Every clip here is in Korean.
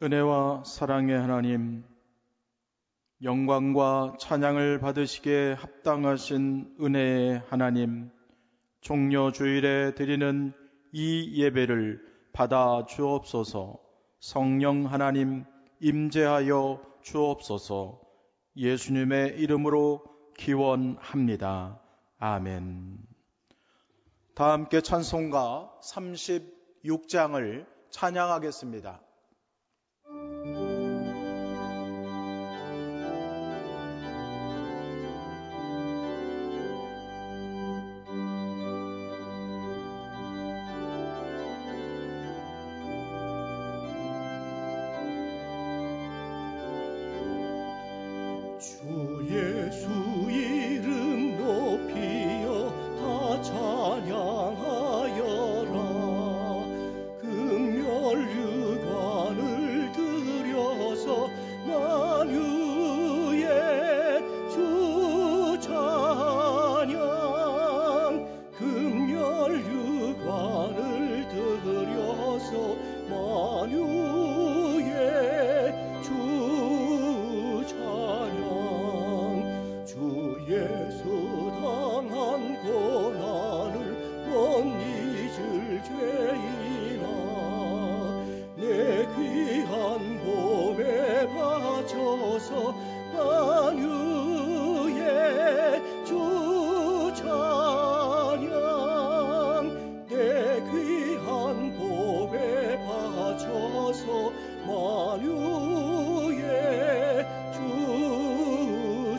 은혜와 사랑의 하나님, 영광과 찬양을 받으시기에 합당하신 은혜의 하나님, 종려주일에 드리는 이 예배를 받아 주옵소서. 성령 하나님 임재하여 주옵소서. 예수님의 이름으로 기원합니다. 아멘. 다 함께 찬송가 36장을 찬양하겠습니다. 주 예수 이름 높이어 다 찬양하여라. 금멸유관을 들여서 만유의 주 찬양. 금멸유관을 들여서 만유의 주 예수 당한 고난을 못 잊을 죄인아, 내 귀한 몸에 바쳐서 만유의 주 찬양. 내 귀한 몸에 바쳐서 만유의 주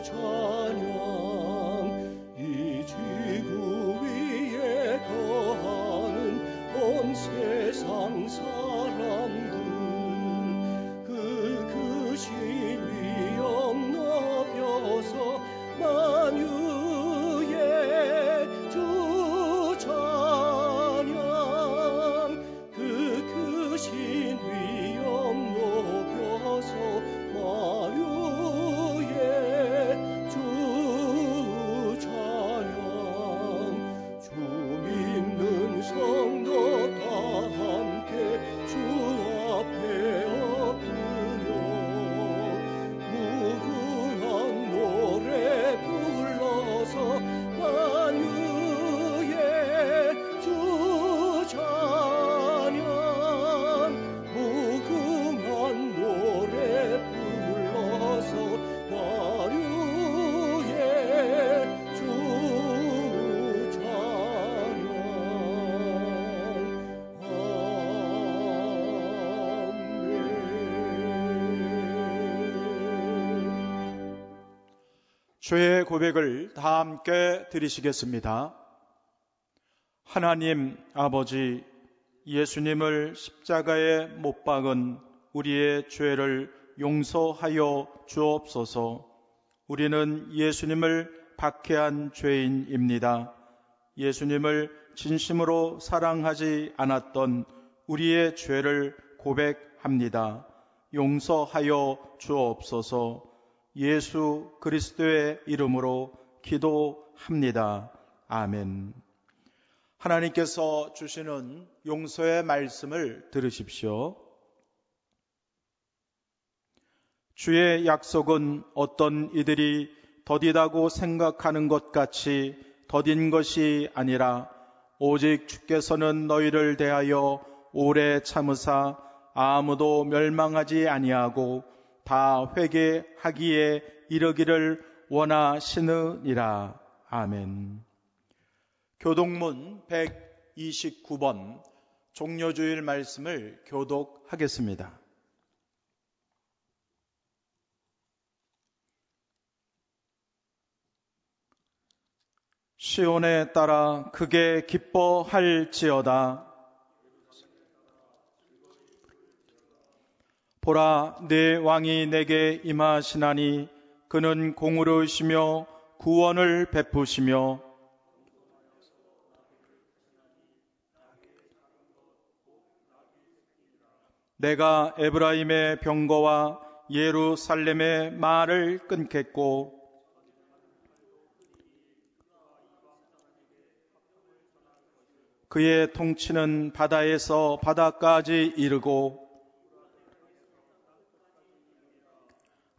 찬양. 이 지구 위에 거하는 온 세상 사람들, 그 신위엄 높여서 만유의 주 찬양. 그 신위엄 높여서 만유의 주 찬양. 주 믿는 성도 다 함께 주 앞에 엎드려 무궁한 노래 불러서 만유의 주 찬양. 무궁한 노래 불러서 만유의 주 찬양. 아멘. 죄의 고백을 다 함께 드리시겠습니다. 하나님 아버지, 예수님을 십자가에 못 박은 우리의 죄를 용서하여 주옵소서. 우리는 예수님을 박해한 죄인입니다. 예수님을 진심으로 사랑하지 않았던 우리의 죄를 고백합니다. 용서하여 주옵소서. 예수 그리스도의 이름으로 기도합니다. 아멘. 하나님께서 주시는 용서의 말씀을 들으십시오. 주의 약속은 어떤 이들이 더디다고 생각하는 것 같이 더딘 것이 아니라 오직 주께서는 너희를 대하여 오래 참으사 아무도 멸망하지 아니하고 다 회개하기에 이르기를 원하시느니라. 아멘. 교독문 129번 종려주일 말씀을 교독하겠습니다. 시온에 따라 크게 기뻐할지어다. 보라, 내 왕이 내게 임하시나니 그는 공의로우시며 구원을 베푸시며 내가 에브라임의 병거와 예루살렘의 말을 끊겠고 그의 통치는 바다에서 바다까지 이르고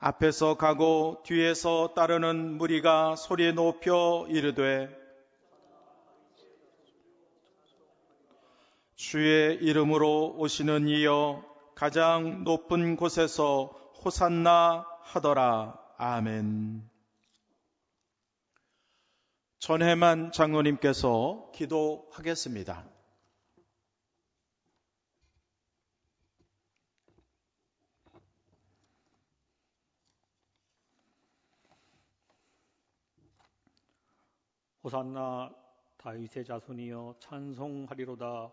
앞에서 가고 뒤에서 따르는 무리가 소리 높여 이르되 주의 이름으로 오시는 이여 가장 높은 곳에서 호산나 하더라. 아멘. 전혜만 장로님께서 기도하겠습니다. 호산나 다윗의 자손이여 찬송하리로다.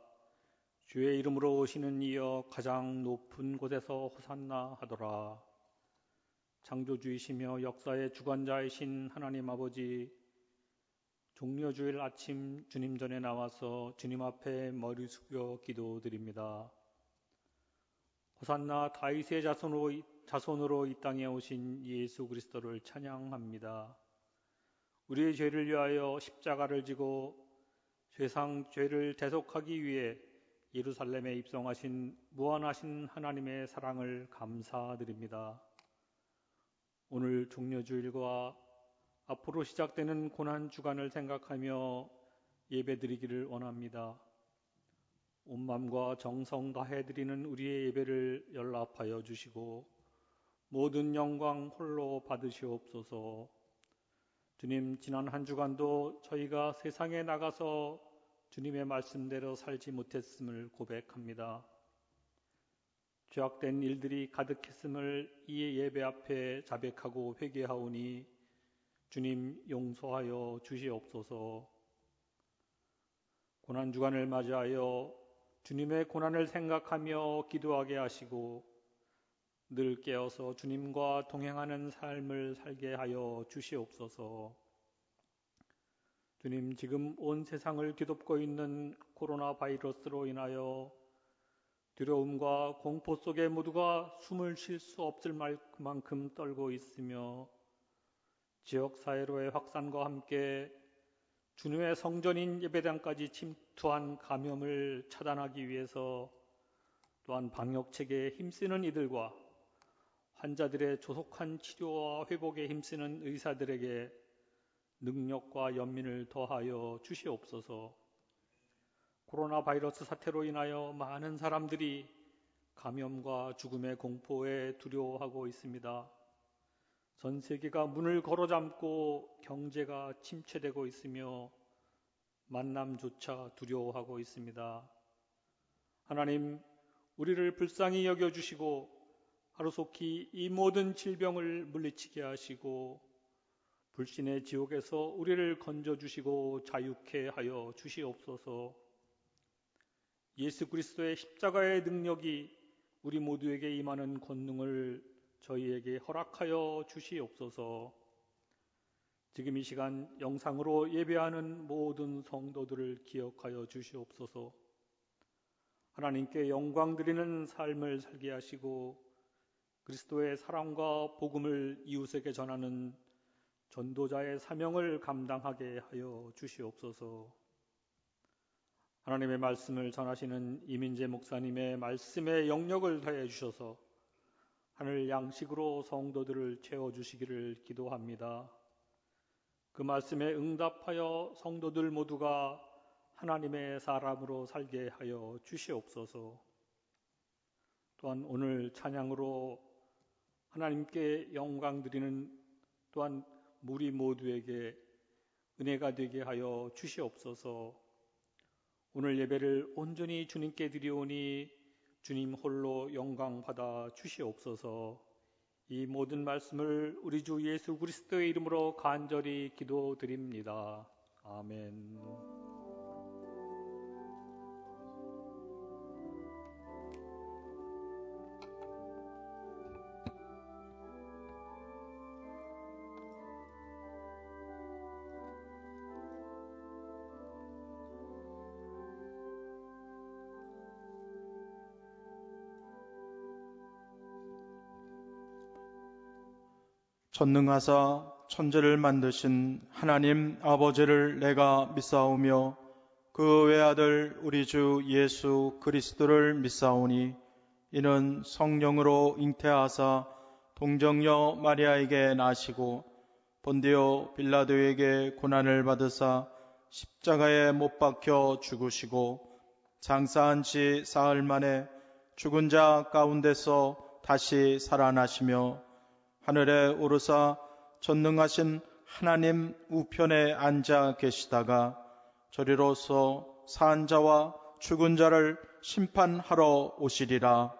주의 이름으로 오시는 이여 가장 높은 곳에서 호산나 하더라. 창조주이시며 역사의 주관자이신 하나님 아버지, 종려주일 아침 주님 전에 나와서 주님 앞에 머리 숙여 기도드립니다. 호산나 다윗의 자손으로 이 땅에 오신 예수 그리스도를 찬양합니다. 우리의 죄를 위하여 십자가를 지고 세상 죄를 대속하기 위해 예루살렘에 입성하신 무한하신 하나님의 사랑을 감사드립니다. 오늘 종려주일과 앞으로 시작되는 고난주간을 생각하며 예배드리기를 원합니다. 온 마음과 정성 다해드리는 우리의 예배를 연락하여 주시고 모든 영광 홀로 받으시옵소서. 주님, 지난 한 주간도 저희가 세상에 나가서 주님의 말씀대로 살지 못했음을 고백합니다. 죄악된 일들이 가득했음을 이 예배 앞에 자백하고 회개하오니 주님 용서하여 주시옵소서. 고난주간을 맞이하여 주님의 고난을 생각하며 기도하게 하시고 늘 깨어서 주님과 동행하는 삶을 살게 하여 주시옵소서. 주님, 지금 온 세상을 뒤덮고 있는 코로나 바이러스로 인하여 두려움과 공포 속에 모두가 숨을 쉴 수 없을 만큼 떨고 있으며 지역사회로의 확산과 함께 주님의 성전인 예배당까지 침투한 감염을 차단하기 위해서 또한 방역체계에 힘쓰는 이들과 환자들의 조속한 치료와 회복에 힘쓰는 의사들에게 능력과 연민을 더하여 주시옵소서. 코로나 바이러스 사태로 인하여 많은 사람들이 감염과 죽음의 공포에 두려워하고 있습니다. 전 세계가 문을 걸어잠고 경제가 침체되고 있으며 만남조차 두려워하고 있습니다. 하나님, 우리를 불쌍히 여겨주시고 하루속히 이 모든 질병을 물리치게 하시고 불신의 지옥에서 우리를 건져주시고 자유케 하여 주시옵소서. 예수 그리스도의 십자가의 능력이 우리 모두에게 임하는 권능을 저희에게 허락하여 주시옵소서. 지금 이 시간 영상으로 예배하는 모든 성도들을 기억하여 주시옵소서. 하나님께 영광 드리는 삶을 살게 하시고 그리스도의 사랑과 복음을 이웃에게 전하는 전도자의 사명을 감당하게 하여 주시옵소서. 하나님의 말씀을 전하시는 이민재 목사님의 말씀에 영역을 더해 주셔서 하늘 양식으로 성도들을 채워주시기를 기도합니다. 그 말씀에 응답하여 성도들 모두가 하나님의 사람으로 살게 하여 주시옵소서. 또한 오늘 찬양으로 하나님께 영광 드리는 또한 우리 모두에게 은혜가 되게 하여 주시옵소서. 오늘 예배를 온전히 주님께 드리오니 주님 홀로 영광 받아 주시옵소서. 이 모든 말씀을 우리 주 예수 그리스도의 이름으로 간절히 기도드립니다. 아멘. 전능하사 천지를 만드신 하나님 아버지를 내가 믿사오며 그 외아들 우리 주 예수 그리스도를 믿사오니 이는 성령으로 잉태하사 동정녀 마리아에게 나시고 본디오 빌라도에게 고난을 받으사 십자가에 못 박혀 죽으시고 장사한 지 사흘 만에 죽은 자 가운데서 다시 살아나시며 하늘에 오르사 전능하신 하나님 우편에 앉아 계시다가 저리로서 산 자와 죽은 자를 심판하러 오시리라.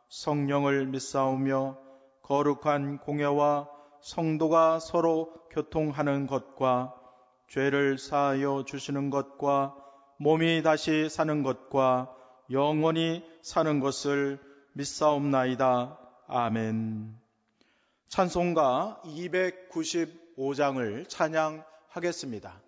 성령을 믿사오며 거룩한 공예와 성도가 서로 교통하는 것과 죄를 사하여 주시는 것과 몸이 다시 사는 것과 영원히 사는 것을 믿사옵나이다. 아멘. 찬송가 295장을 찬양하겠습니다.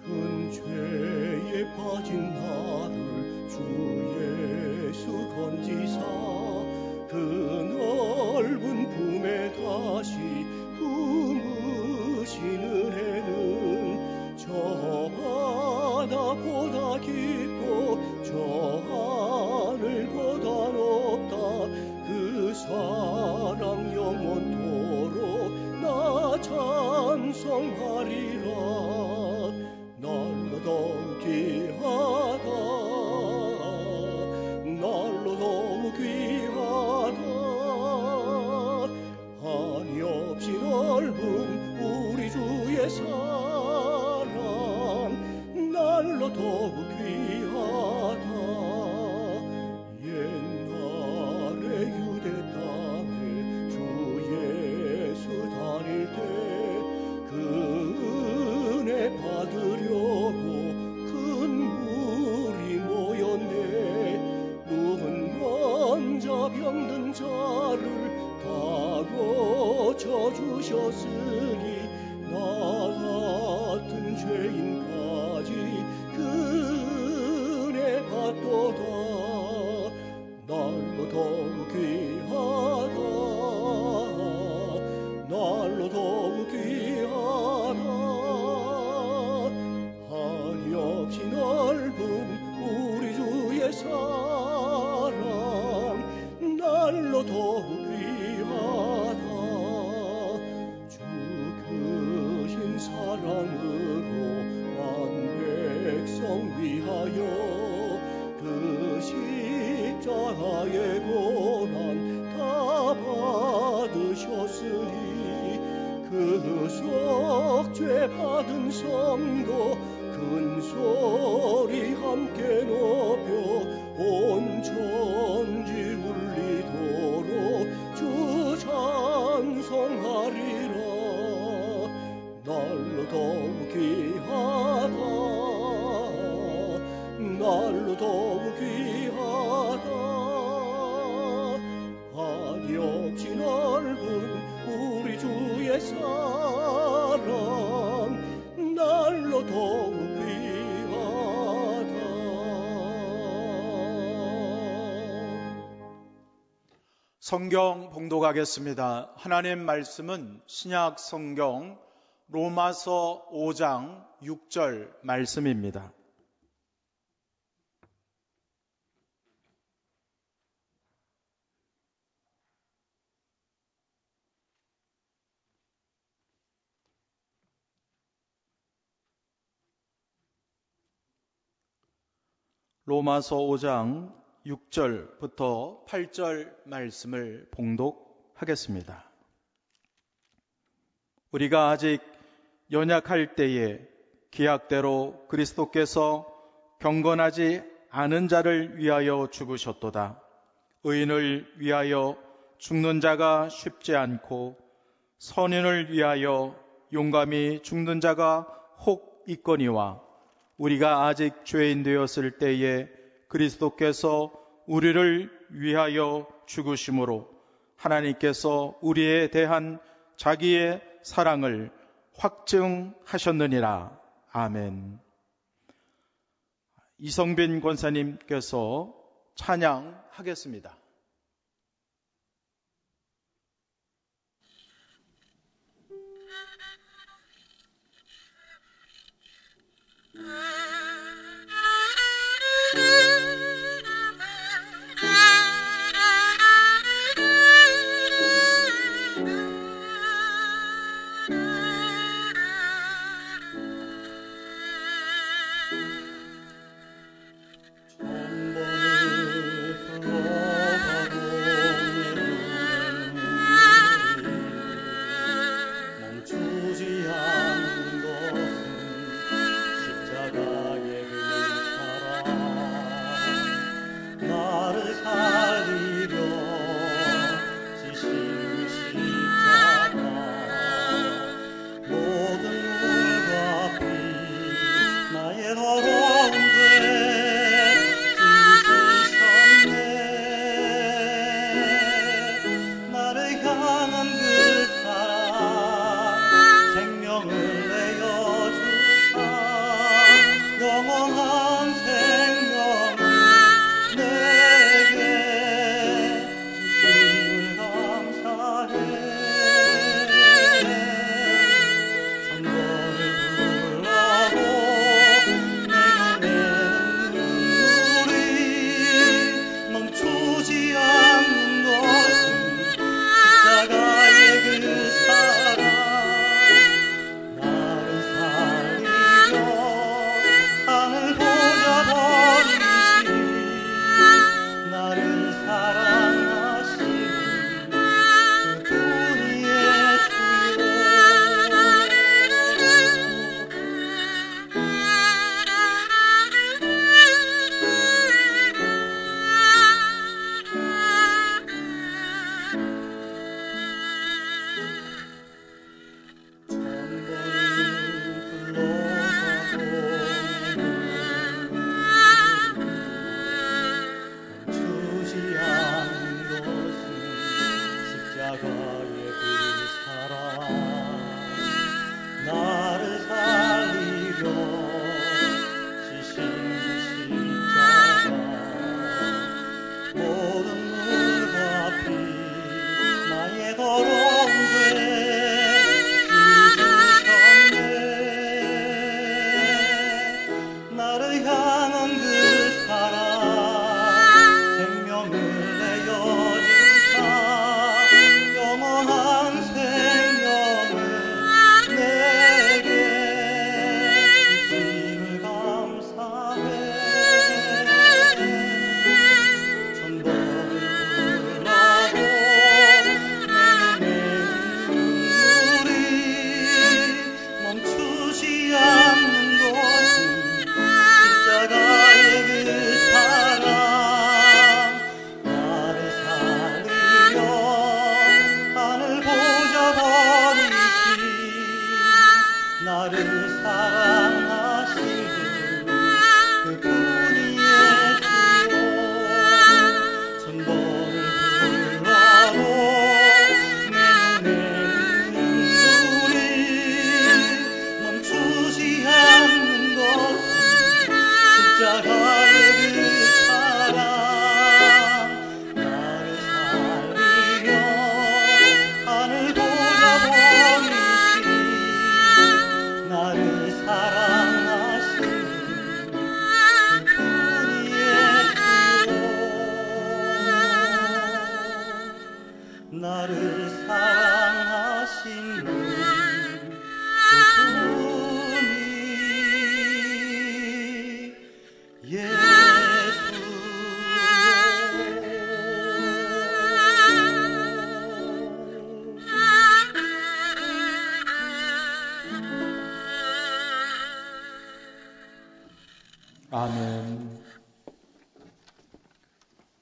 큰 죄에 빠진 나를 주 예수 건지사 그 넓은 품에 다시 품으신 은혜는 저 바다보다 깊고 저 하늘보다 높다. 그 사랑 영원토록 나 찬송하리라. 날로 더욱 귀하다. 날로 더욱 귀하다. 한이 없이 넓은 우리 주의 사랑 날로 더욱 귀하다. 옛날에 유대 땅에 주 예수 다닐 때 그 은혜 받으려고 큰 물이 모였네. 누운 환자 병든 자를 다 고쳐주셨으니 나 같은 죄인까지 그 은혜 받도다. 날로 더욱 귀하다. 날로 더욱 귀하다. 한이 없이 넓은 우리 주의 사랑 날로 더욱 귀하다. 주 크신 사랑으로 만 백성 위하여 그 십자가의 고난 다 받으셨으니 그 속죄 받은 성도 큰 소리 함께 높여 온 천지 울리도록 주 찬송하리라. 날로 더욱 귀하다. 날로 더욱 귀하다. 한이 없이 넓은 우리 주의 사랑 날로 더욱 귀하다. 성경 봉독하겠습니다. 하나님 말씀은 신약 성경 로마서 5장 6절 말씀입니다. 로마서 5장 6절부터 8절 말씀을 봉독하겠습니다. 우리가 아직 연약할 때에 기약대로 그리스도께서 경건하지 않은 자를 위하여 죽으셨도다. 의인을 위하여 죽는 자가 쉽지 않고 선인을 위하여 용감히 죽는 자가 혹 있거니와 우리가 아직 죄인 되었을 때에 그리스도께서 우리를 위하여 죽으심으로 하나님께서 우리에 대한 자기의 사랑을 확증하셨느니라. 아멘. 이성빈 권사님께서 찬양하겠습니다. 아멘.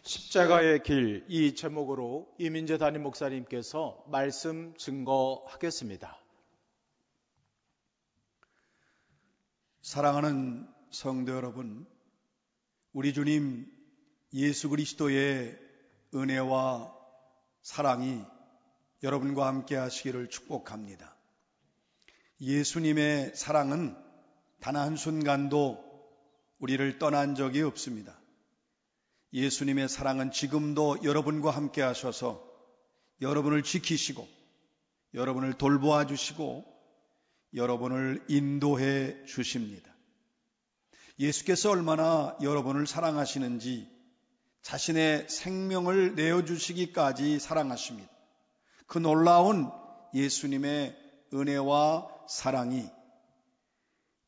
십자가의 길, 이 제목으로 이민재 담임 목사님께서 말씀 증거하겠습니다. 사랑하는 성도 여러분, 우리 주님 예수 그리스도의 은혜와 사랑이 여러분과 함께 하시기를 축복합니다. 예수님의 사랑은 단 한순간도 우리를 떠난 적이 없습니다. 예수님의 사랑은 지금도 여러분과 함께 하셔서 여러분을 지키시고 여러분을 돌보아 주시고 여러분을 인도해 주십니다. 예수께서 얼마나 여러분을 사랑하시는지 자신의 생명을 내어주시기까지 사랑하십니다. 그 놀라운 예수님의 은혜와 사랑이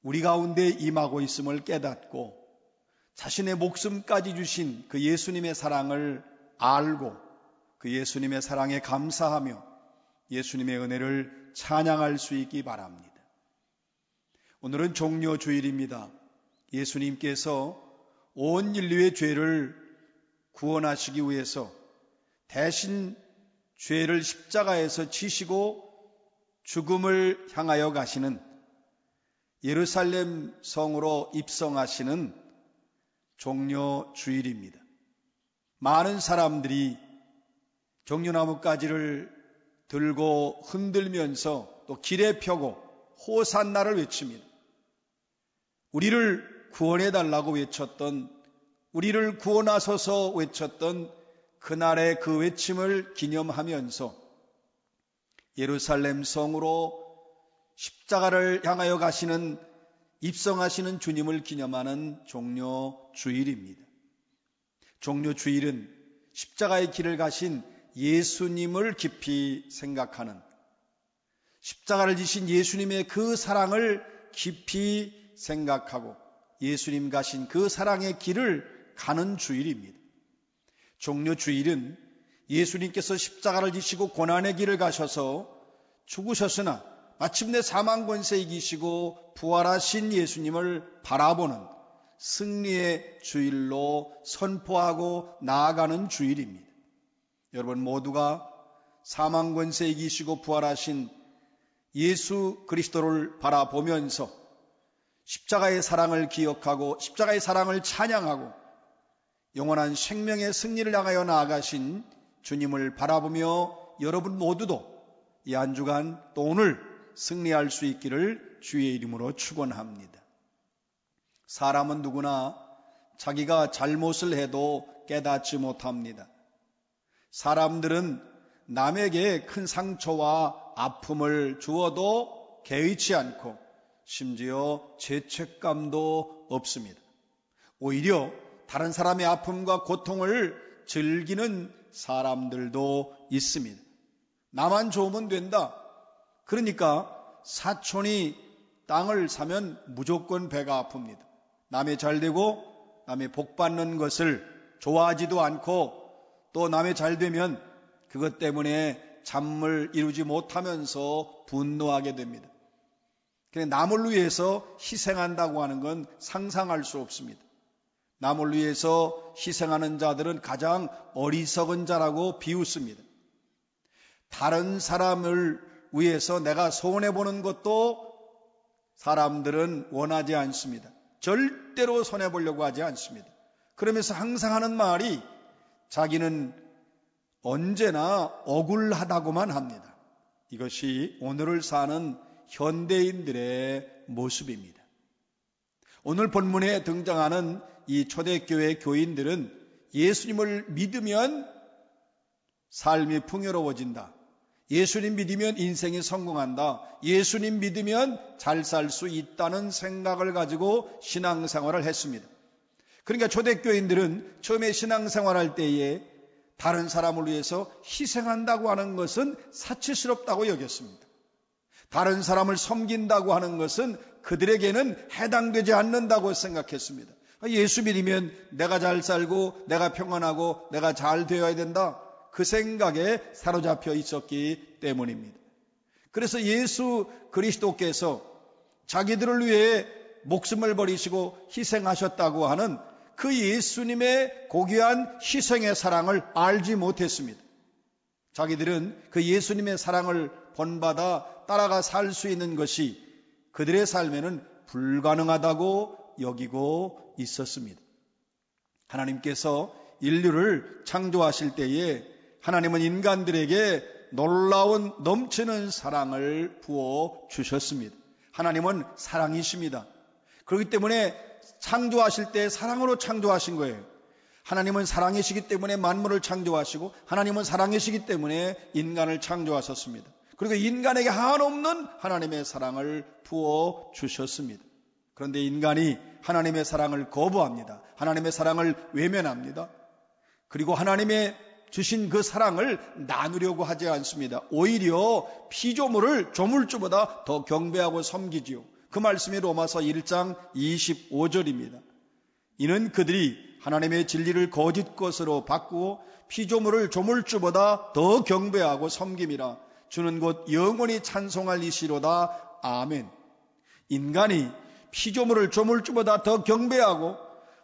우리 가운데 임하고 있음을 깨닫고 자신의 목숨까지 주신 그 예수님의 사랑을 알고 그 예수님의 사랑에 감사하며 예수님의 은혜를 찬양할 수 있기 바랍니다. 오늘은 종려 주일입니다. 예수님께서 온 인류의 죄를 구원하시기 위해서 대신 죄를 십자가에서 지시고 죽음을 향하여 가시는 예루살렘 성으로 입성하시는 종려 주일입니다. 많은 사람들이 종려나무가지를 들고 흔들면서 또 길에 펴고 호산나를 외칩니다. 우리를 구원해달라고 외쳤던, 우리를 구원하소서 외쳤던 그날의 그 외침을 기념하면서 예루살렘 성으로 십자가를 향하여 가시는 입성하시는 주님을 기념하는 종려 주일입니다. 종려 주일은 십자가의 길을 가신 예수님을 깊이 생각하는, 십자가를 지신 예수님의 그 사랑을 깊이 생각하고 예수님 가신 그 사랑의 길을 가는 주일입니다. 종려 주일은 예수님께서 십자가를 지시고 고난의 길을 가셔서 죽으셨으나 마침내 사망 권세 이기시고 부활하신 예수님을 바라보는 승리의 주일로 선포하고 나아가는 주일입니다. 여러분 모두가 사망 권세 이기시고 부활하신 예수 그리스도를 바라보면서 십자가의 사랑을 기억하고 십자가의 사랑을 찬양하고 영원한 생명의 승리를 향하여 나아가신 주님을 바라보며 여러분 모두도 이 한 주간 또 오늘 승리할 수 있기를 주의 이름으로 축원합니다. 사람은 누구나 자기가 잘못을 해도 깨닫지 못합니다. 사람들은 남에게 큰 상처와 아픔을 주어도 개의치 않고 심지어 죄책감도 없습니다. 오히려 다른 사람의 아픔과 고통을 즐기는 사람들도 있습니다. 나만 좋으면 된다. 그러니까 사촌이 땅을 사면 무조건 배가 아픕니다. 남의 잘되고 남의 복받는 것을 좋아하지도 않고 또 남의 잘되면 그것 때문에 잠을 이루지 못하면서 분노하게 됩니다. 남을 위해서 희생한다고 하는 건 상상할 수 없습니다. 남을 위해서 희생하는 자들은 가장 어리석은 자라고 비웃습니다. 다른 사람을 위해서 내가 손해보는 것도 사람들은 원하지 않습니다. 절대로 손해보려고 하지 않습니다. 그러면서 항상 하는 말이 자기는 언제나 억울하다고만 합니다. 이것이 오늘을 사는 현대인들의 모습입니다. 오늘 본문에 등장하는 이 초대교회 교인들은 예수님을 믿으면 삶이 풍요로워진다. 예수님 믿으면 인생이 성공한다. 예수님 믿으면 잘 살 수 있다는 생각을 가지고 신앙생활을 했습니다. 그러니까 초대교인들은 처음에 신앙생활할 때에 다른 사람을 위해서 희생한다고 하는 것은 사치스럽다고 여겼습니다. 다른 사람을 섬긴다고 하는 것은 그들에게는 해당되지 않는다고 생각했습니다. 예수 믿으면 내가 잘 살고 내가 평안하고 내가 잘 되어야 된다. 그 생각에 사로잡혀 있었기 때문입니다. 그래서 예수 그리스도께서 자기들을 위해 목숨을 버리시고 희생하셨다고 하는 그 예수님의 고귀한 희생의 사랑을 알지 못했습니다. 자기들은 그 예수님의 사랑을 본받아 따라가 살 수 있는 것이 그들의 삶에는 불가능하다고 여기고 있었습니다. 하나님께서 인류를 창조하실 때에 하나님은 인간들에게 놀라운 넘치는 사랑을 부어 주셨습니다. 하나님은 사랑이십니다. 그렇기 때문에 창조하실 때 사랑으로 창조하신 거예요. 하나님은 사랑이시기 때문에 만물을 창조하시고 하나님은 사랑이시기 때문에 인간을 창조하셨습니다. 그리고 인간에게 한없는 하나님의 사랑을 부어 주셨습니다. 그런데 인간이 하나님의 사랑을 거부합니다. 하나님의 사랑을 외면합니다. 그리고 하나님의 주신 그 사랑을 나누려고 하지 않습니다. 오히려 피조물을 조물주보다 더 경배하고 섬기지요. 그 말씀이 로마서 1장 25절입니다. 이는 그들이 하나님의 진리를 거짓 것으로 바꾸어 피조물을 조물주보다 더 경배하고 섬김이라. 주는 곧 영원히 찬송할 이시로다. 아멘. 인간이 피조물을 조물주보다 더 경배하고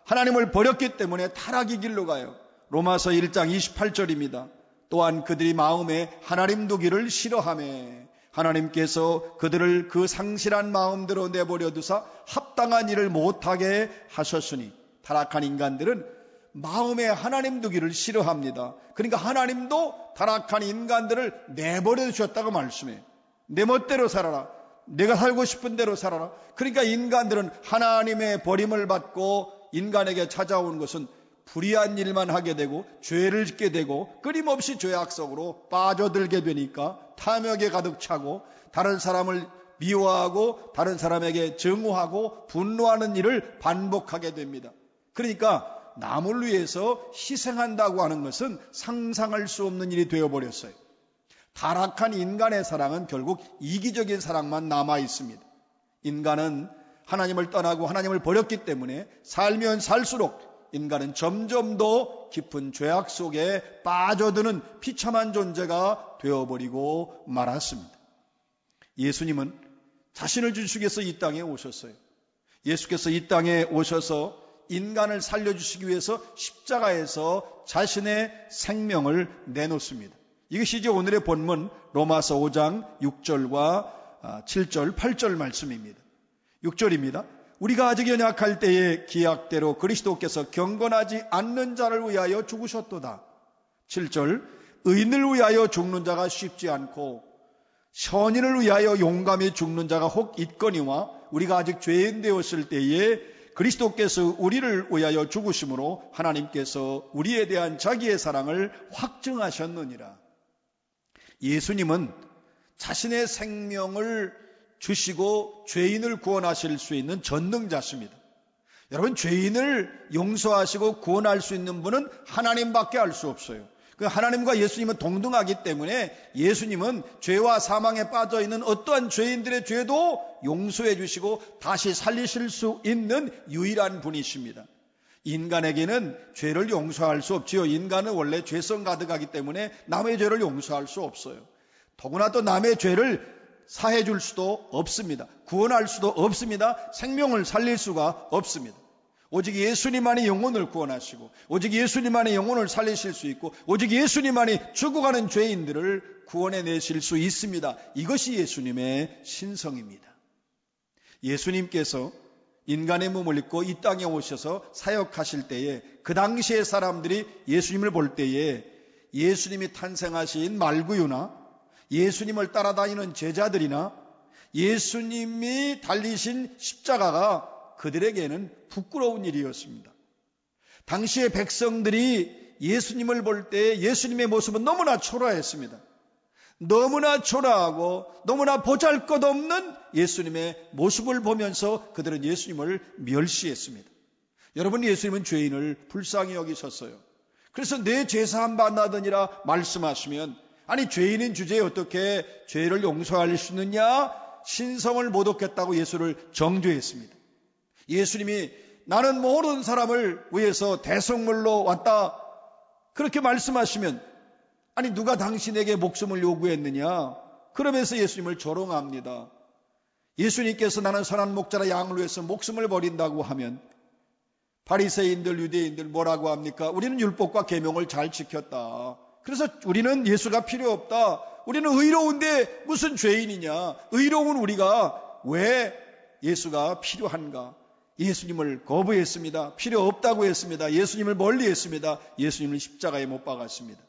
하나님을 버렸기 때문에 타락의 길로 가요. 로마서 1장 28절입니다. 또한 그들이 마음에 하나님 두기를 싫어하매 하나님께서 그들을 그 상실한 마음대로 내버려 두사 합당한 일을 못하게 하셨으니. 타락한 인간들은 마음에 하나님 두기를 싫어합니다. 그러니까 하나님도 타락한 인간들을 내버려 두셨다고 말씀해요. 내 멋대로 살아라. 내가 살고 싶은 대로 살아라. 그러니까 인간들은 하나님의 버림을 받고 인간에게 찾아온 것은 불의한 일만 하게 되고 죄를 짓게 되고 끊임없이 죄악 속으로 빠져들게 되니까 탐욕에 가득 차고 다른 사람을 미워하고 다른 사람에게 증오하고 분노하는 일을 반복하게 됩니다. 그러니까 남을 위해서 희생한다고 하는 것은 상상할 수 없는 일이 되어버렸어요. 타락한 인간의 사랑은 결국 이기적인 사랑만 남아 있습니다. 인간은 하나님을 떠나고 하나님을 버렸기 때문에 살면 살수록 인간은 점점 더 깊은 죄악 속에 빠져드는 비참한 존재가 되어버리고 말았습니다. 예수님은 자신을 주시기 위해서 이 땅에 오셨어요. 예수께서 이 땅에 오셔서 인간을 살려주시기 위해서 십자가에서 자신의 생명을 내놓습니다. 이것이 이제 오늘의 본문 로마서 5장 6절과 7절, 8절 말씀입니다. 6절입니다. 우리가 아직 연약할 때에 기약대로 그리스도께서 경건하지 않는 자를 위하여 죽으셨도다. 7절, 의인을 위하여 죽는 자가 쉽지 않고 선인을 위하여 용감히 죽는 자가 혹 있거니와 우리가 아직 죄인 되었을 때에 그리스도께서 우리를 위하여 죽으심으로 하나님께서 우리에 대한 자기의 사랑을 확증하셨느니라. 예수님은 자신의 생명을 주시고 죄인을 구원하실 수 있는 전능자십니다. 여러분, 죄인을 용서하시고 구원할 수 있는 분은 하나님밖에 알 수 없어요. 그 하나님과 예수님은 동등하기 때문에 예수님은 죄와 사망에 빠져 있는 어떠한 죄인들의 죄도 용서해 주시고 다시 살리실 수 있는 유일한 분이십니다. 인간에게는 죄를 용서할 수 없지요. 인간은 원래 죄성 가득하기 때문에 남의 죄를 용서할 수 없어요. 더구나 또 남의 죄를 사해 줄 수도 없습니다. 구원할 수도 없습니다. 생명을 살릴 수가 없습니다. 오직 예수님만이 영혼을 구원하시고 오직 예수님만이 영혼을 살리실 수 있고 오직 예수님만이 죽어가는 죄인들을 구원해 내실 수 있습니다. 이것이 예수님의 신성입니다. 예수님께서 인간의 몸을 입고 이 땅에 오셔서 사역하실 때에 그 당시의 사람들이 예수님을 볼 때에 예수님이 탄생하신 말구유나 예수님을 따라다니는 제자들이나 예수님이 달리신 십자가가 그들에게는 부끄러운 일이었습니다. 당시의 백성들이 예수님을 볼 때 예수님의 모습은 너무나 초라했습니다. 너무나 초라하고 너무나 보잘것없는 예수님의 모습을 보면서 그들은 예수님을 멸시했습니다. 여러분, 예수님은 죄인을 불쌍히 여기셨어요. 그래서 내 죄사함 받나더니라 말씀하시면 아니 죄인인 주제에 어떻게 죄를 용서할 수 있느냐? 신성을 못 얻겠다고 예수를 정죄했습니다. 예수님이 나는 모든 사람을 위해서 대속물로 왔다 그렇게 말씀하시면 아니 누가 당신에게 목숨을 요구했느냐? 그러면서 예수님을 조롱합니다. 예수님께서 나는 선한 목자라 양을 위해서 목숨을 버린다고 하면 바리새인들, 유대인들 뭐라고 합니까? 우리는 율법과 계명을 잘 지켰다. 그래서 우리는 예수가 필요 없다. 우리는 의로운데 무슨 죄인이냐? 의로운 우리가 왜 예수가 필요한가? 예수님을 거부했습니다. 필요 없다고 했습니다. 예수님을 멀리했습니다. 예수님을 십자가에 못 박았습니다.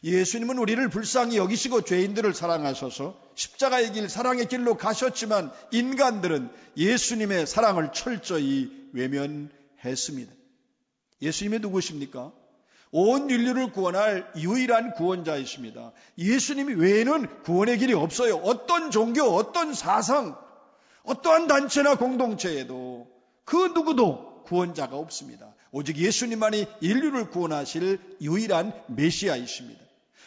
예수님은 우리를 불쌍히 여기시고 죄인들을 사랑하셔서 십자가의 길, 사랑의 길로 가셨지만 인간들은 예수님의 사랑을 철저히 외면했습니다. 예수님이 누구십니까? 온 인류를 구원할 유일한 구원자이십니다. 예수님이 외에는 구원의 길이 없어요. 어떤 종교, 어떤 사상, 어떠한 단체나 공동체에도 그 누구도 구원자가 없습니다. 오직 예수님만이 인류를 구원하실 유일한 메시아이십니다.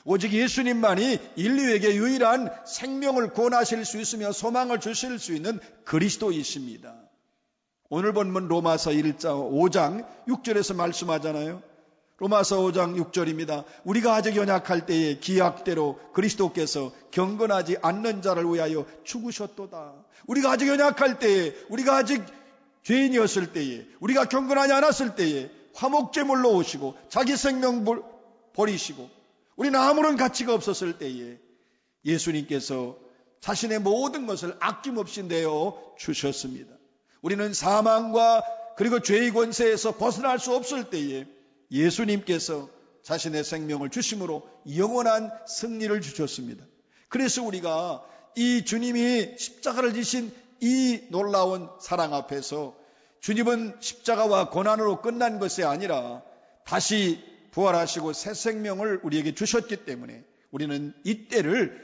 오직 예수님만이 인류에게 유일한 생명을 구원하실 수 있으며 소망을 주실 수 있는 그리스도이십니다. 오늘 본문 로마서 5장 6절에서 말씀하잖아요. 로마서 5장 6절입니다. 우리가 아직 연약할 때에 기약대로 그리스도께서 경건하지 않는 자를 위하여 죽으셨도다. 우리가 아직 연약할 때에, 우리가 아직 죄인이었을 때에, 우리가 경건하지 않았을 때에 화목제물로 오시고 자기 생명 버리시고 우리는 아무런 가치가 없었을 때에 예수님께서 자신의 모든 것을 아낌없이 내어 주셨습니다. 우리는 사망과 그리고 죄의 권세에서 벗어날 수 없을 때에 예수님께서 자신의 생명을 주심으로 영원한 승리를 주셨습니다. 그래서 우리가 이 주님이 십자가를 지신 이 놀라운 사랑 앞에서 주님은 십자가와 고난으로 끝난 것이 아니라 다시 부활하시고 새 생명을 우리에게 주셨기 때문에 우리는 이때를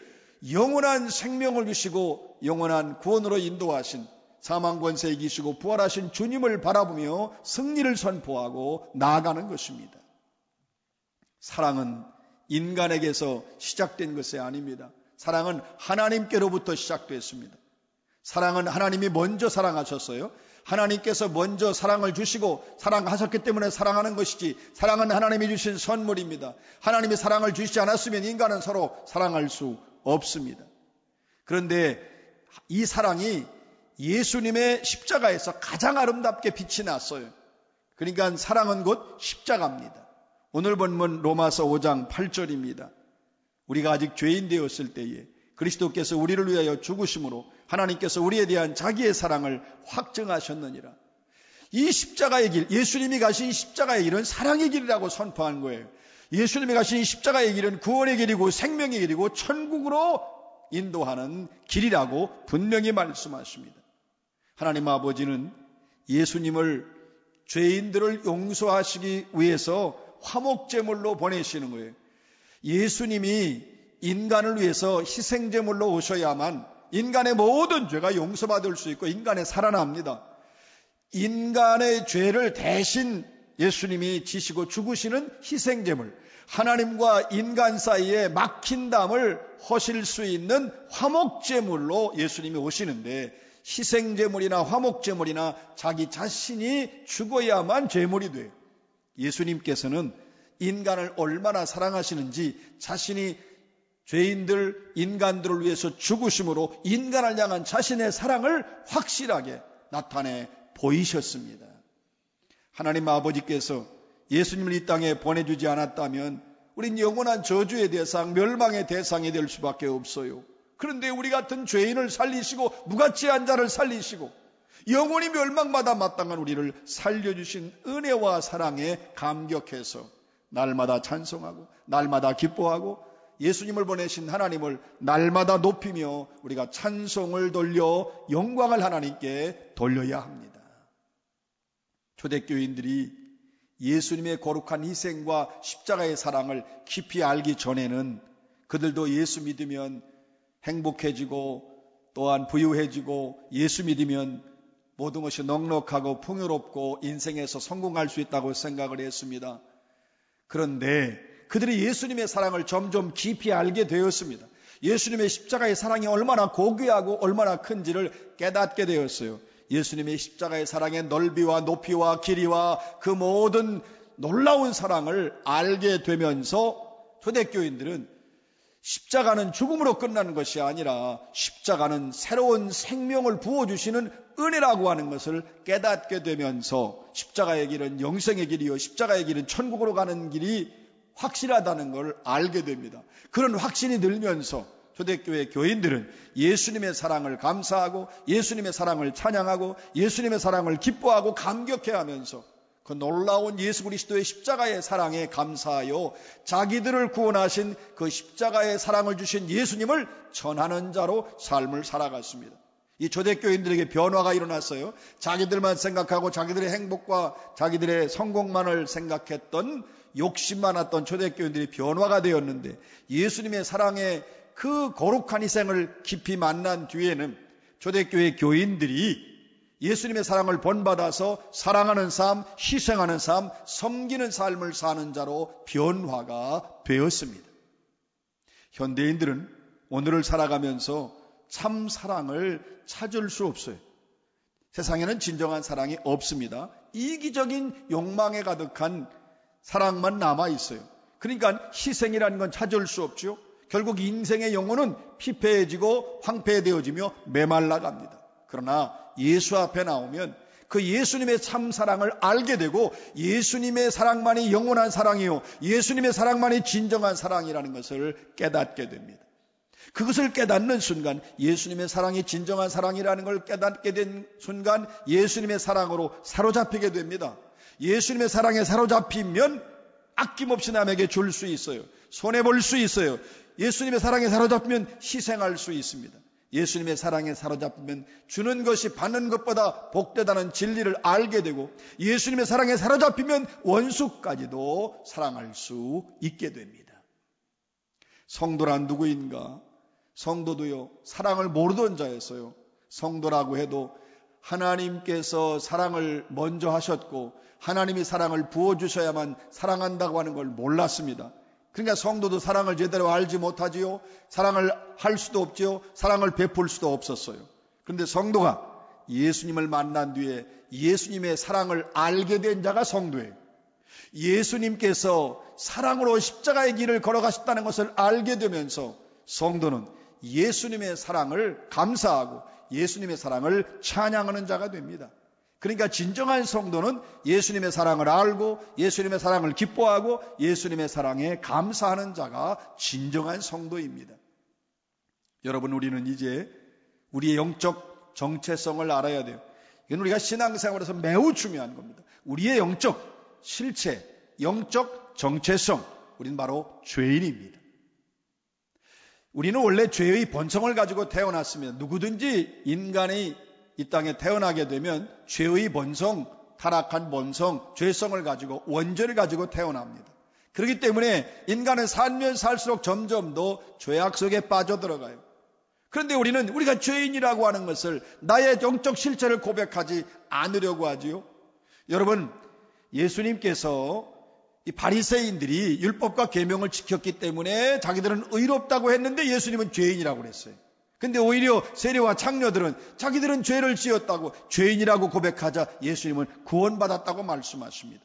영원한 생명을 주시고 영원한 구원으로 인도하신 사망 권세 이기시고 부활하신 주님을 바라보며 승리를 선포하고 나아가는 것입니다. 사랑은 인간에게서 시작된 것이 아닙니다. 사랑은 하나님께로부터 시작됐습니다. 사랑은 하나님이 먼저 사랑하셨어요. 하나님께서 먼저 사랑을 주시고 사랑하셨기 때문에 사랑하는 것이지, 사랑은 하나님이 주신 선물입니다. 하나님이 사랑을 주시지 않았으면 인간은 서로 사랑할 수 없습니다. 그런데 이 사랑이 예수님의 십자가에서 가장 아름답게 빛이 났어요. 그러니까 사랑은 곧 십자가입니다. 오늘 본문 로마서 5장 8절입니다. 우리가 아직 죄인 되었을 때에 그리스도께서 우리를 위하여 죽으심으로 하나님께서 우리에 대한 자기의 사랑을 확증하셨느니라. 이 십자가의 길, 예수님이 가신 십자가의 길은 사랑의 길이라고 선포한 거예요. 예수님이 가신 십자가의 길은 구원의 길이고 생명의 길이고 천국으로 인도하는 길이라고 분명히 말씀하십니다. 하나님 아버지는 예수님을 죄인들을 용서하시기 위해서 화목제물로 보내시는 거예요. 예수님이 인간을 위해서 희생제물로 오셔야만 인간의 모든 죄가 용서받을 수 있고 인간이 살아납니다. 인간의 죄를 대신 예수님이 지시고 죽으시는 희생제물, 하나님과 인간 사이에 막힌 담을 허실 수 있는 화목제물로 예수님이 오시는데, 희생제물이나 화목제물이나 자기 자신이 죽어야만 제물이 돼요. 예수님께서는 인간을 얼마나 사랑하시는지 자신이 죄인들, 인간들을 위해서 죽으심으로 인간을 향한 자신의 사랑을 확실하게 나타내 보이셨습니다. 하나님 아버지께서 예수님을 이 땅에 보내주지 않았다면 우린 영원한 저주의 대상, 멸망의 대상이 될 수밖에 없어요. 그런데 우리 같은 죄인을 살리시고 무가치한 자를 살리시고 영원히 멸망받아 마땅한 우리를 살려주신 은혜와 사랑에 감격해서 날마다 찬송하고 날마다 기뻐하고 예수님을 보내신 하나님을 날마다 높이며 우리가 찬송을 돌려 영광을 하나님께 돌려야 합니다. 초대교인들이 예수님의 거룩한 희생과 십자가의 사랑을 깊이 알기 전에는 그들도 예수 믿으면 행복해지고 또한 부유해지고 예수 믿으면 모든 것이 넉넉하고 풍요롭고 인생에서 성공할 수 있다고 생각을 했습니다. 그런데 그들이 예수님의 사랑을 점점 깊이 알게 되었습니다. 예수님의 십자가의 사랑이 얼마나 고귀하고 얼마나 큰지를 깨닫게 되었어요. 예수님의 십자가의 사랑의 넓이와 높이와 길이와 그 모든 놀라운 사랑을 알게 되면서 초대교인들은 십자가는 죽음으로 끝나는 것이 아니라 십자가는 새로운 생명을 부어주시는 은혜라고 하는 것을 깨닫게 되면서 십자가의 길은 영생의 길이요 십자가의 길은 천국으로 가는 길이 확실하다는 걸 알게 됩니다. 그런 확신이 들면서 초대교회 교인들은 예수님의 사랑을 감사하고 예수님의 사랑을 찬양하고 예수님의 사랑을 기뻐하고 감격해하면서 그 놀라운 예수 그리스도의 십자가의 사랑에 감사하여 자기들을 구원하신 그 십자가의 사랑을 주신 예수님을 전하는 자로 삶을 살아갔습니다. 이 초대교인들에게 변화가 일어났어요. 자기들만 생각하고 자기들의 행복과 자기들의 성공만을 생각했던 욕심 많았던 초대교인들이 변화가 되었는데 예수님의 사랑의 그 거룩한 희생을 깊이 만난 뒤에는 초대교회 교인들이 예수님의 사랑을 본받아서 사랑하는 삶, 희생하는 삶, 섬기는 삶을 사는 자로 변화가 되었습니다. 현대인들은 오늘을 살아가면서 참 사랑을 찾을 수 없어요. 세상에는 진정한 사랑이 없습니다. 이기적인 욕망에 가득한 사랑만 남아 있어요. 그러니까 희생이라는 건 찾을 수 없죠. 결국 인생의 영혼은 피폐해지고 황폐해되어지며 메말라갑니다. 그러나 예수 앞에 나오면 그 예수님의 참 사랑을 알게 되고 예수님의 사랑만이 영원한 사랑이요 예수님의 사랑만이 진정한 사랑이라는 것을 깨닫게 됩니다. 그것을 깨닫는 순간 예수님의 사랑이 진정한 사랑이라는 걸 깨닫게 된 순간 예수님의 사랑으로 사로잡히게 됩니다. 예수님의 사랑에 사로잡히면 아낌없이 남에게 줄 수 있어요. 손해볼 수 있어요. 예수님의 사랑에 사로잡히면 희생할 수 있습니다. 예수님의 사랑에 사로잡히면 주는 것이 받는 것보다 복되다는 진리를 알게 되고 예수님의 사랑에 사로잡히면 원수까지도 사랑할 수 있게 됩니다. 성도란 누구인가? 성도도요 사랑을 모르던 자였어요. 성도라고 해도 하나님께서 사랑을 먼저 하셨고 하나님이 사랑을 부어주셔야만 사랑한다고 하는 걸 몰랐습니다. 그러니까 성도도 사랑을 제대로 알지 못하지요. 사랑을 할 수도 없지요. 사랑을 베풀 수도 없었어요. 그런데 성도가 예수님을 만난 뒤에 예수님의 사랑을 알게 된 자가 성도예요. 예수님께서 사랑으로 십자가의 길을 걸어가셨다는 것을 알게 되면서 성도는 예수님의 사랑을 감사하고 예수님의 사랑을 찬양하는 자가 됩니다. 그러니까 진정한 성도는 예수님의 사랑을 알고 예수님의 사랑을 기뻐하고 예수님의 사랑에 감사하는 자가 진정한 성도입니다. 여러분, 우리는 이제 우리의 영적 정체성을 알아야 돼요. 이건 우리가 신앙생활에서 매우 중요한 겁니다. 우리의 영적 실체, 영적 정체성, 우리는 바로 죄인입니다. 우리는 원래 죄의 본성을 가지고 태어났습니다. 누구든지 인간이 이 땅에 태어나게 되면 죄의 본성, 타락한 본성, 죄성을 가지고 원죄를 가지고 태어납니다. 그렇기 때문에 인간은 살면 살수록 점점 더 죄악 속에 빠져들어가요. 그런데 우리는 우리가 죄인이라고 하는 것을 나의 영적 실체를 고백하지 않으려고 하지요. 여러분, 예수님께서 이 바리새인들이 율법과 계명을 지켰기 때문에 자기들은 의롭다고 했는데 예수님은 죄인이라고 그랬어요. 근데 오히려 세리와 창녀들은 자기들은 죄를 지었다고 죄인이라고 고백하자 예수님은 구원받았다고 말씀하십니다.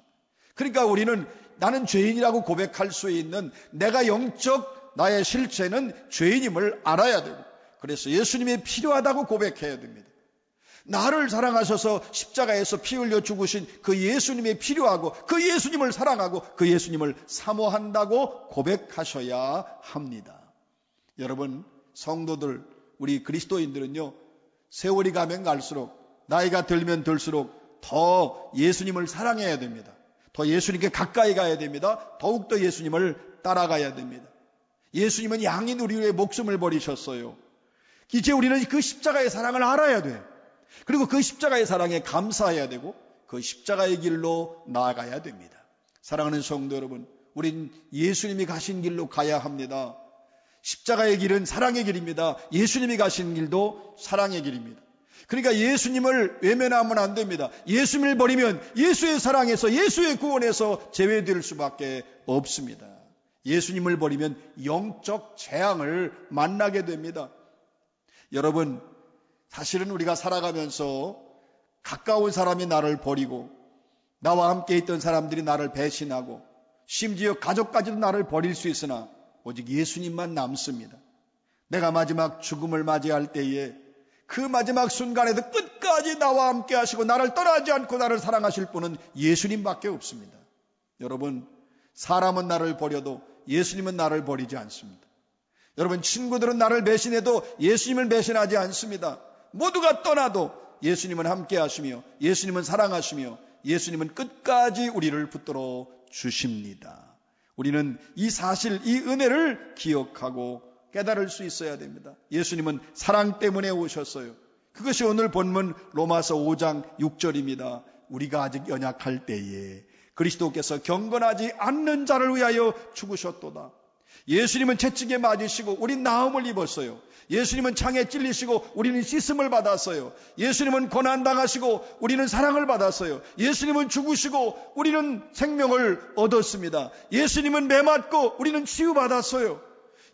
그러니까 우리는 나는 죄인이라고 고백할 수 있는 내가 영적 나의 실체는 죄인임을 알아야 되고 그래서 예수님이 필요하다고 고백해야 됩니다. 나를 사랑하셔서 십자가에서 피 흘려 죽으신 그 예수님이 필요하고 그 예수님을 사랑하고 그 예수님을 사모한다고 고백하셔야 합니다. 여러분, 성도들, 우리 그리스도인들은요, 세월이 가면 갈수록 나이가 들면 들수록 더 예수님을 사랑해야 됩니다. 더 예수님께 가까이 가야 됩니다. 더욱더 예수님을 따라가야 됩니다. 예수님은 양인 우리 위해 목숨을 버리셨어요. 이제 우리는 그 십자가의 사랑을 알아야 돼요. 그리고 그 십자가의 사랑에 감사해야 되고 그 십자가의 길로 나아가야 됩니다. 사랑하는 성도 여러분, 우린 예수님이 가신 길로 가야 합니다. 십자가의 길은 사랑의 길입니다. 예수님이 가신 길도 사랑의 길입니다. 그러니까 예수님을 외면하면 안 됩니다. 예수님을 버리면 예수의 사랑에서 예수의 구원에서 제외될 수밖에 없습니다. 예수님을 버리면 영적 재앙을 만나게 됩니다. 여러분, 사실은 우리가 살아가면서 가까운 사람이 나를 버리고 나와 함께 있던 사람들이 나를 배신하고 심지어 가족까지도 나를 버릴 수 있으나 오직 예수님만 남습니다. 내가 마지막 죽음을 맞이할 때에 그 마지막 순간에도 끝까지 나와 함께 하시고 나를 떠나지 않고 나를 사랑하실 분은 예수님밖에 없습니다. 여러분, 사람은 나를 버려도 예수님은 나를 버리지 않습니다. 여러분, 친구들은 나를 배신해도 예수님을 배신하지 않습니다. 모두가 떠나도 예수님은 함께 하시며 예수님은 사랑하시며 예수님은 끝까지 우리를 붙들어 주십니다. 우리는 이 사실, 이 은혜를 기억하고 깨달을 수 있어야 됩니다. 예수님은 사랑 때문에 오셨어요. 그것이 오늘 본문 로마서 5장 6절입니다. 우리가 아직 연약할 때에 그리스도께서 경건하지 않는 자를 위하여 죽으셨도다. 예수님은 채찍에 맞으시고 우린 나음을 입었어요. 예수님은 창에 찔리시고 우리는 씻음을 받았어요. 예수님은 고난당하시고 우리는 사랑을 받았어요. 예수님은 죽으시고 우리는 생명을 얻었습니다. 예수님은 매맞고 우리는 치유받았어요.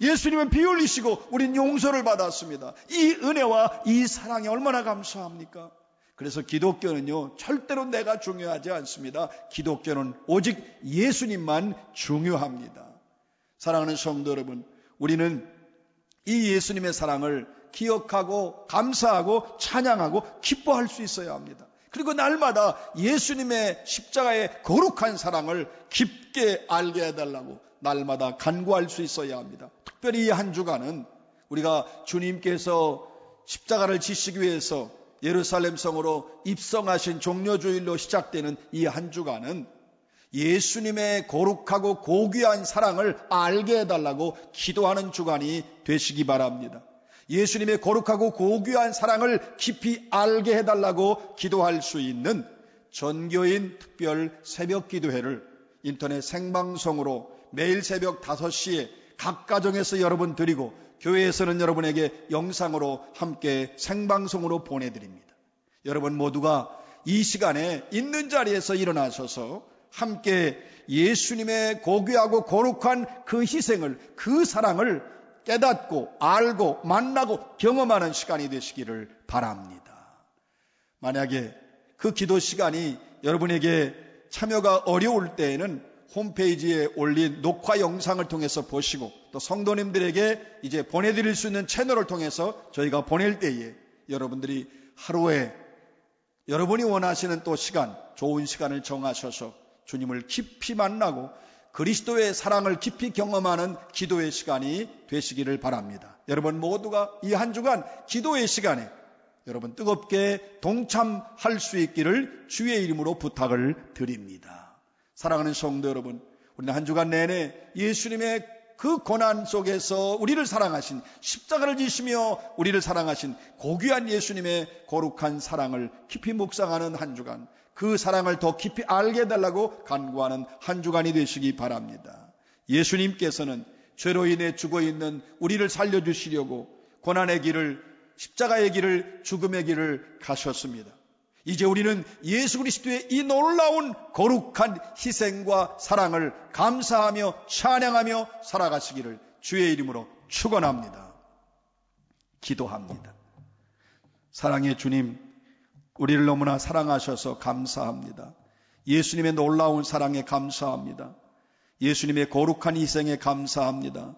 예수님은 피 흘리시고 우린 용서를 받았습니다. 이 은혜와 이 사랑에 얼마나 감사합니까? 그래서 기독교는요, 절대로 내가 중요하지 않습니다. 기독교는 오직 예수님만 중요합니다. 사랑하는 성도 여러분, 우리는 이 예수님의 사랑을 기억하고 감사하고 찬양하고 기뻐할 수 있어야 합니다. 그리고 날마다 예수님의 십자가의 거룩한 사랑을 깊게 알게 해달라고 날마다 간구할 수 있어야 합니다. 특별히 이 한 주간은 우리가 주님께서 십자가를 지시기 위해서 예루살렘 성으로 입성하신 종려주일로 시작되는 이 한 주간은 예수님의 거룩하고 고귀한 사랑을 알게 해달라고 기도하는 주간이 되시기 바랍니다. 예수님의 거룩하고 고귀한 사랑을 깊이 알게 해달라고 기도할 수 있는 전교인 특별 새벽 기도회를 인터넷 생방송으로 매일 새벽 5시에 각 가정에서 여러분 드리고 교회에서는 여러분에게 영상으로 함께 생방송으로 보내드립니다. 여러분 모두가 이 시간에 있는 자리에서 일어나셔서 함께 예수님의 고귀하고 거룩한 그 희생을, 그 사랑을 깨닫고 알고 만나고 경험하는 시간이 되시기를 바랍니다. 만약에 그 기도 시간이 여러분에게 참여가 어려울 때에는 홈페이지에 올린 녹화 영상을 통해서 보시고 또 성도님들에게 이제 보내드릴 수 있는 채널을 통해서 저희가 보낼 때에 여러분들이 하루에 여러분이 원하시는 또 시간, 좋은 시간을 정하셔서 주님을 깊이 만나고 그리스도의 사랑을 깊이 경험하는 기도의 시간이 되시기를 바랍니다. 여러분 모두가 이 한 주간 기도의 시간에 여러분 뜨겁게 동참할 수 있기를 주의 이름으로 부탁을 드립니다. 사랑하는 성도 여러분, 우리는 한 주간 내내 예수님의 그 고난 속에서 우리를 사랑하신, 십자가를 지시며 우리를 사랑하신 고귀한 예수님의 거룩한 사랑을 깊이 묵상하는 한 주간, 그 사랑을 더 깊이 알게 해달라고 간구하는 한 주간이 되시기 바랍니다. 예수님께서는 죄로 인해 죽어있는 우리를 살려주시려고 고난의 길을, 십자가의 길을, 죽음의 길을 가셨습니다. 이제 우리는 예수 그리스도의 이 놀라운 거룩한 희생과 사랑을 감사하며 찬양하며 살아가시기를 주의 이름으로 축원합니다. 기도합니다. 사랑의 주님, 우리를 너무나 사랑하셔서 감사합니다. 예수님의 놀라운 사랑에 감사합니다. 예수님의 거룩한 희생에 감사합니다.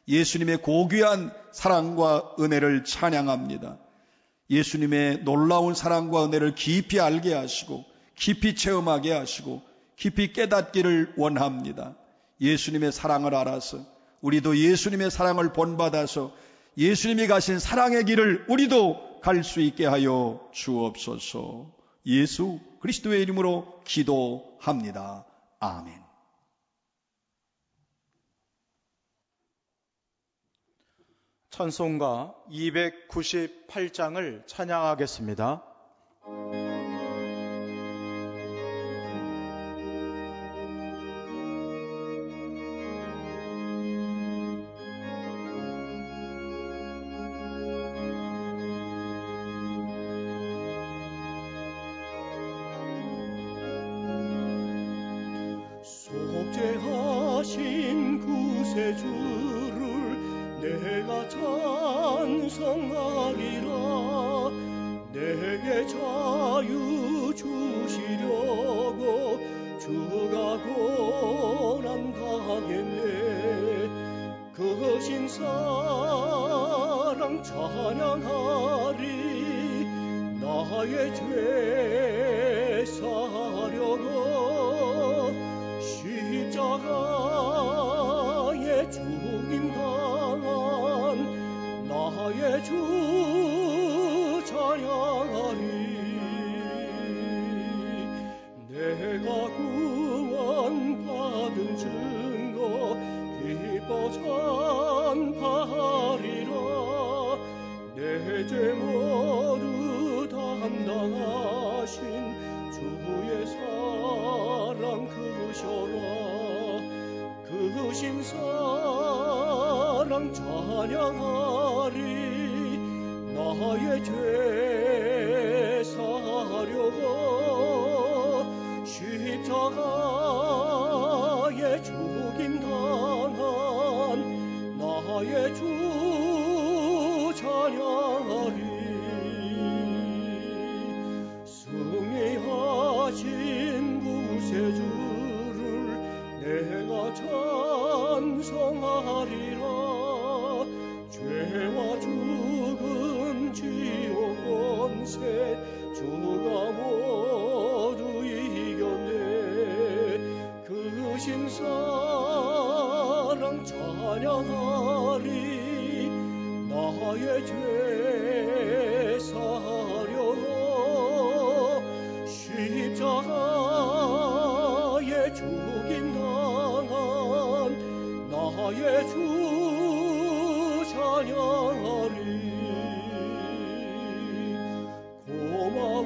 예수님의 고귀한 사랑과 은혜를 찬양합니다. 예수님의 놀라운 사랑과 은혜를 깊이 알게 하시고 깊이 체험하게 하시고 깊이 깨닫기를 원합니다. 예수님의 사랑을 알아서 우리도 예수님의 사랑을 본받아서 예수님이 가신 사랑의 길을 우리도 갈 수 있게 하여 주옵소서. 예수 그리스도의 이름으로 기도합니다. 아멘. 찬송가 298장을 찬양하겠습니다. 속죄하신 구세주를 내가 찬송하리라. 내게 자유 주시려고 주가 고난 당했네. 그 나의 죄 사려고 십자가에 죽임당한 나의 주 찬양하리. 내가 구원받은 증거 기뻐 찬송하리라. 내 죄 모두 담당하신 주의 사랑 크셔라. 크신 사랑 찬양하리. 나의 죄 사려고 십자가에 죽임당한 나의 주 찬양하리. 승리하신 구세주를 내가 찬송하리라. 죄와 죽음 지옥 권세 주가 모두 이겼네. 크신 사랑 찬양하리. 나의 죄 사려고 십자가에 죽임당한 나의 주 찬양하리.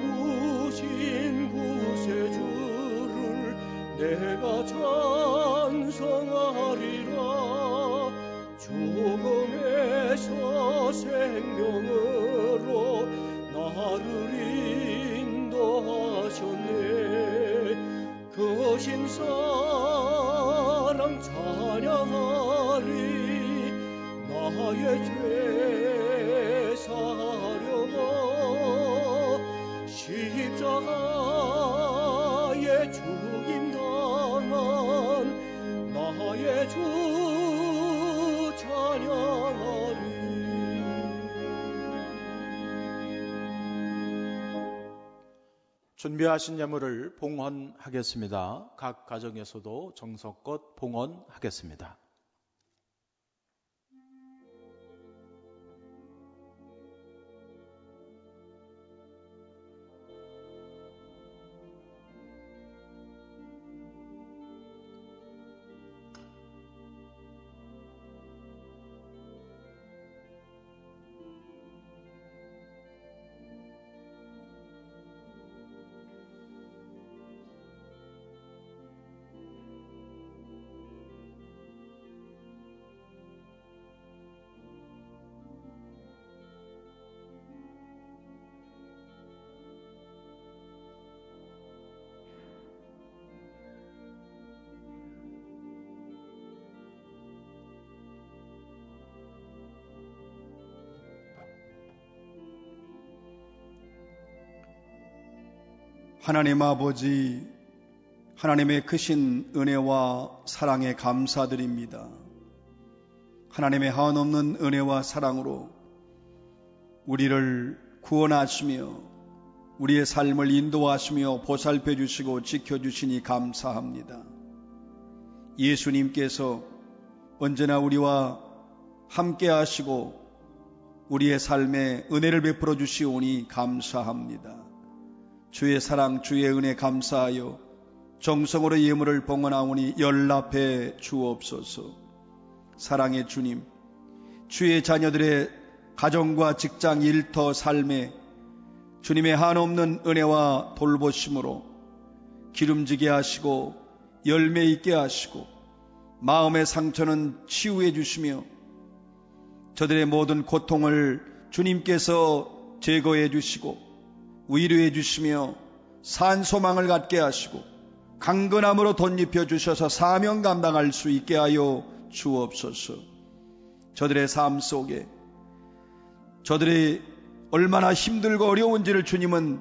고마우신 구세주를 내가 찬송하리라. 죽음에서 생명으로 나를 인도하셨네. 크신 사랑 찬양하리. 나의 죄 사려고 십자가에 죽임당한 나의 주 찬양하리. 준비하신 예물을 봉헌하겠습니다. 각 가정에서도 정성껏 봉헌하겠습니다. 하나님 아버지, 하나님의 크신 은혜와 사랑에 감사드립니다. 하나님의 한없는 은혜와 사랑으로 우리를 구원하시며 우리의 삶을 인도하시며 보살펴 주시고 지켜주시니 감사합니다. 예수님께서 언제나 우리와 함께 하시고 우리의 삶에 은혜를 베풀어 주시오니 감사합니다. 주의 사랑, 주의 은혜 감사하여 정성으로 예물을 봉헌하오니 연락해 주옵소서. 사랑의 주님, 주의 자녀들의 가정과 직장, 일터, 삶에 주님의 한없는 은혜와 돌보심으로 기름지게 하시고 열매 있게 하시고 마음의 상처는 치유해 주시며 저들의 모든 고통을 주님께서 제거해 주시고 위로해 주시며 산소망을 갖게 하시고 강건함으로 덧입혀 주셔서 사명 감당할 수 있게 하여 주옵소서. 저들의 삶 속에 저들이 얼마나 힘들고 어려운지를 주님은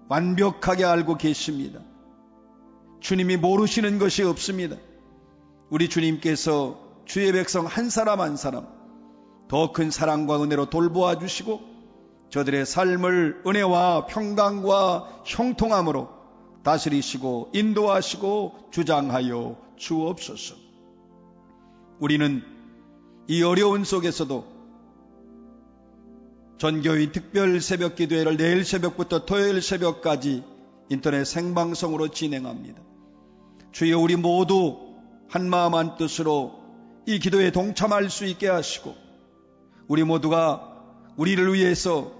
완벽하게 알고 계십니다. 주님이 모르시는 것이 없습니다. 우리 주님께서 주의 백성 한 사람 한 사람 더 큰 사랑과 은혜로 돌보아 주시고 저들의 삶을 은혜와 평강과 형통함으로 다스리시고 인도하시고 주장하여 주옵소서. 우리는 이 어려운 속에서도 전교인 특별 새벽 기도회를 내일 새벽부터 토요일 새벽까지 인터넷 생방송으로 진행합니다. 주여, 우리 모두 한마음 한뜻으로 이 기도에 동참할 수 있게 하시고, 우리 모두가 우리를 위해서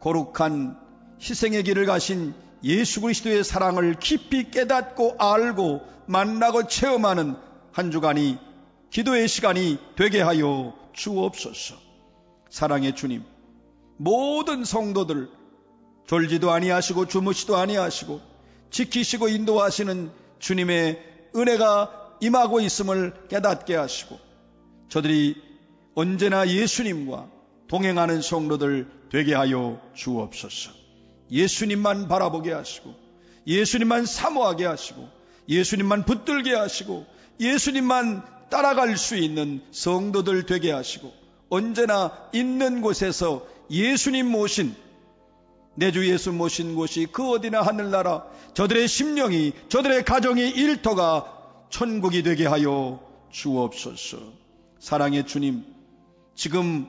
거룩한 희생의 길을 가신 예수 그리스도의 사랑을 깊이 깨닫고 알고 만나고 체험하는 한 주간이 기도의 시간이 되게 하여 주옵소서. 사랑의 주님, 모든 성도들 졸지도 아니하시고 주무시도 아니하시고 지키시고 인도하시는 주님의 은혜가 임하고 있음을 깨닫게 하시고, 저들이 언제나 예수님과 동행하는 성도들 되게 하여 주옵소서. 예수님만 바라보게 하시고, 예수님만 사모하게 하시고, 예수님만 붙들게 하시고, 예수님만 따라갈 수 있는 성도들 되게 하시고, 언제나 있는 곳에서 예수님 모신, 내 주 예수 모신 곳이 그 어디나 하늘나라, 저들의 심령이, 저들의 가정의 일터가 천국이 되게 하여 주옵소서. 사랑의 주님, 지금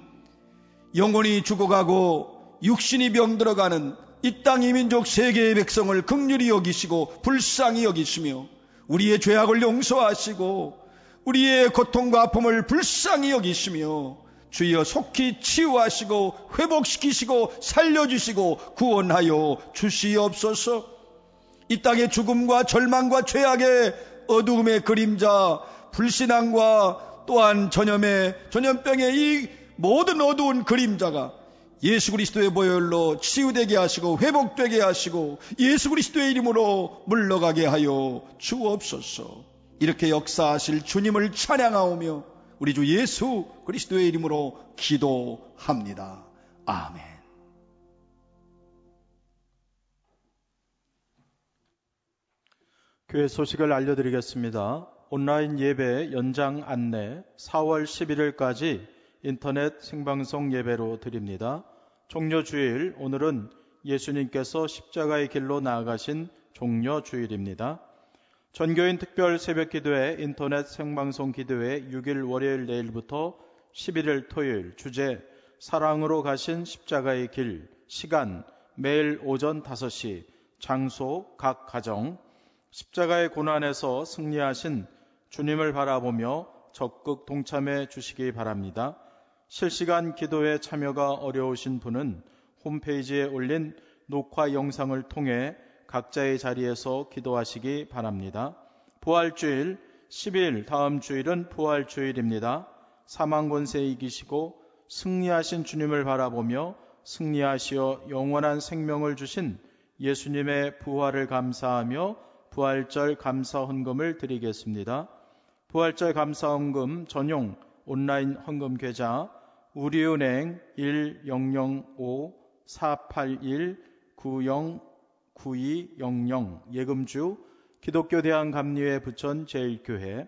영혼이 죽어가고 육신이 병들어가는 이 땅 이민족 세계의 백성을 긍휼히 여기시고 불쌍히 여기시며, 우리의 죄악을 용서하시고 우리의 고통과 아픔을 불쌍히 여기시며, 주여 속히 치유하시고 회복시키시고 살려주시고 구원하여 주시옵소서. 이 땅의 죽음과 절망과 죄악의 어두움의 그림자, 불신앙과 또한 전염병의 이 모든 어두운 그림자가 예수 그리스도의 보혈로 치유되게 하시고 회복되게 하시고 예수 그리스도의 이름으로 물러가게 하여 주옵소서. 이렇게 역사하실 주님을 찬양하오며 우리 주 예수 그리스도의 이름으로 기도합니다. 아멘. 교회 소식을 알려드리겠습니다. 온라인 예배 연장 안내 4월 11일까지 인터넷 생방송 예배로 드립니다. 종려주일, 오늘은 예수님께서 십자가의 길로 나아가신 종려주일입니다. 전교인 특별 새벽기도회 인터넷 생방송 기도회 6일 월요일 내일부터 11일 토요일, 주제 사랑으로 가신 십자가의 길, 시간 매일 오전 5시, 장소 각 가정, 십자가의 고난에서 승리하신 주님을 바라보며 적극 동참해 주시기 바랍니다. 실시간 기도에 참여가 어려우신 분은 홈페이지에 올린 녹화 영상을 통해 각자의 자리에서 기도하시기 바랍니다. 부활주일 10일, 다음 주일은 부활주일입니다. 사망 권세 이기시고 승리하신 주님을 바라보며 승리하시어 영원한 생명을 주신 예수님의 부활을 감사하며 부활절 감사 헌금을 드리겠습니다. 부활절 감사 헌금 전용 온라인 헌금 계좌 우리은행 1005-481-909200 예금주 기독교대한감리회 부천 제1교회.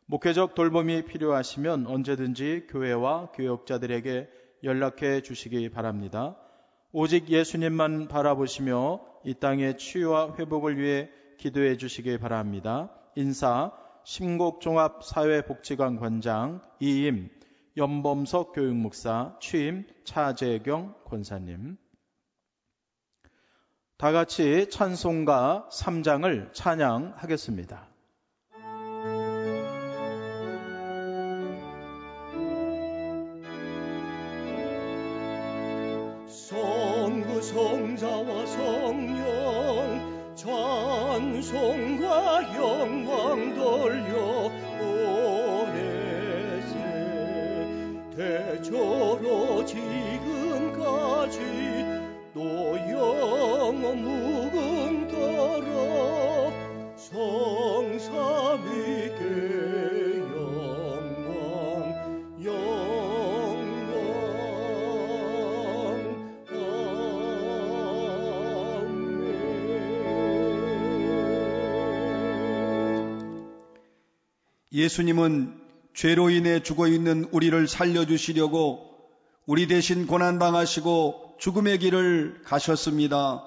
목회적 돌봄이 필요하시면 언제든지 교회와 교역자들에게 연락해 주시기 바랍니다. 오직 예수님만 바라보시며 이 땅의 치유와 회복을 위해 기도해 주시기 바랍니다. 인사 심곡종합사회복지관 관장 이임 연범석 교육목사, 취임 차재경 권사님. 다 같이 찬송가 3장을 찬양하겠습니다. 성부 성자와 성령 찬송과 영광 돌려 대초로 지금까지 또 영원 무궁토록 성삼위께 영광 아멘. 예수님은 죄로 인해 죽어 있는 우리를 살려주시려고 우리 대신 고난당하시고 죽음의 길을 가셨습니다.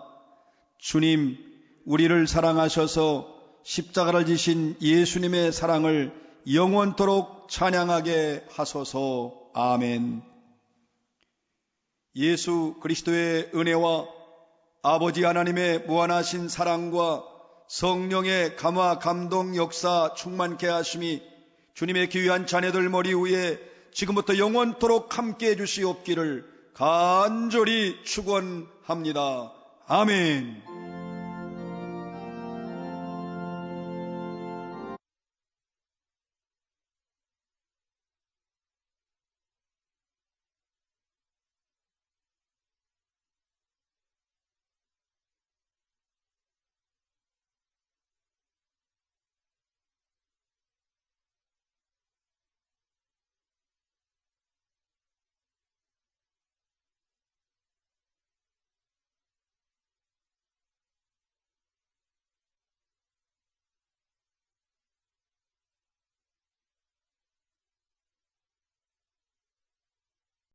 주님, 우리를 사랑하셔서 십자가를 지신 예수님의 사랑을 영원토록 찬양하게 하소서. 아멘. 예수 그리스도의 은혜와 아버지 하나님의 무한하신 사랑과 성령의 감화 감동 역사 충만케 하심이 주님의 귀한 자녀들 머리 위에 지금부터 영원토록 함께해 주시옵기를 간절히 축원합니다. 아멘.